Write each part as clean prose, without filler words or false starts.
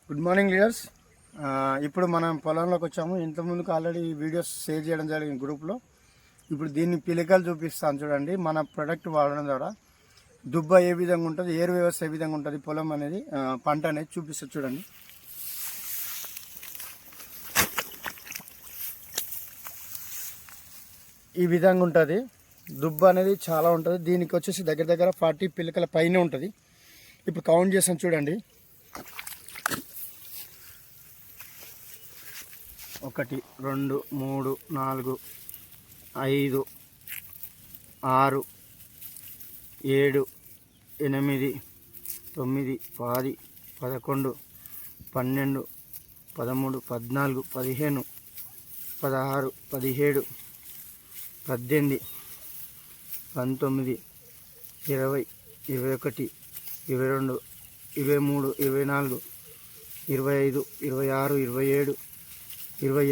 Good morning leaders. ఇప్పుడు మనం పొలంలోకి వచ్చాము. ఇంతకుముందుకు ఆల్రెడీ వీడియోస్ షేర్ చేయడం జరిగింది గ్రూప్లో. ఇప్పుడు దీన్ని పిలికలు చూపిస్తాను చూడండి. మన ప్రొడక్ట్ వాడడం ద్వారా దుబ్బ ఏ విధంగా ఉంటుంది, ఏరు వ్యవస్థ ఏ విధంగా ఉంటుంది, పొలం అనేది పంట అనేది చూపిస్తుంది చూడండి. ఈ విధంగా ఉంటుంది. దుబ్బ అనేది చాలా ఉంటుంది. దీనికి వచ్చేసి దగ్గర దగ్గర 40 పిలకల పైన ఉంటుంది. ఇప్పుడు కౌంట్ చేసాం చూడండి. 1 2 3 4 5 6 7 8 9 10 11 12 13 14 15 16 17 18 19 20 21 22 23 24 25 26 27 28 29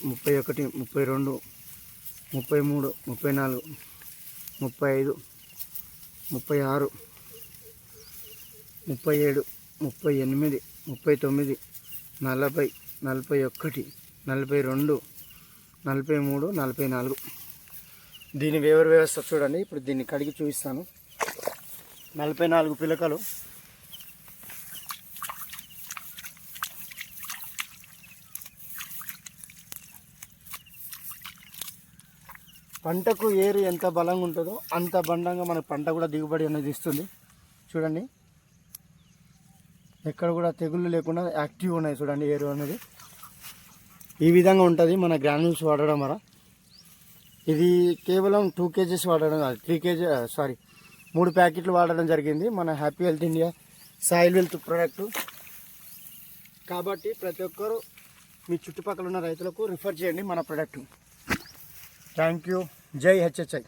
30 31 32 33 34 35 36 37 38 39 40 41 42 43 44. దీని వేవర్ వ్యవస్థ చూడండి. ఇప్పుడు దీన్ని కడిగి చూపిస్తాను. 44 పిలకలు. పంటకు ఏరు ఎంత బలంగా ఉంటుందో అంత బండంగా మన పంట కూడా దిగుబడి అనేది ఇస్తుంది. చూడండి, ఎక్కడ కూడా తెగుళ్ళు లేకుండా యాక్టివ్ ఉన్నాయి చూడండి. ఏరు అనేది ఈ విధంగా ఉంటుంది మన గ్రాన్యూల్స్ వాడడం వల్ల. ఇది కేవలం 2 kgs వాడడం కాదు, 3 ప్యాకెట్లు వాడడం జరిగింది మన happy health India soil wealth product. కాబట్టి ప్రతి ఒక్కరూ మీ చుట్టుపక్కల ఉన్న రైతులకు రిఫర్ చేయండి మన ప్రోడక్ట్. Thank you. జై హెచ్హెచ్ఐ.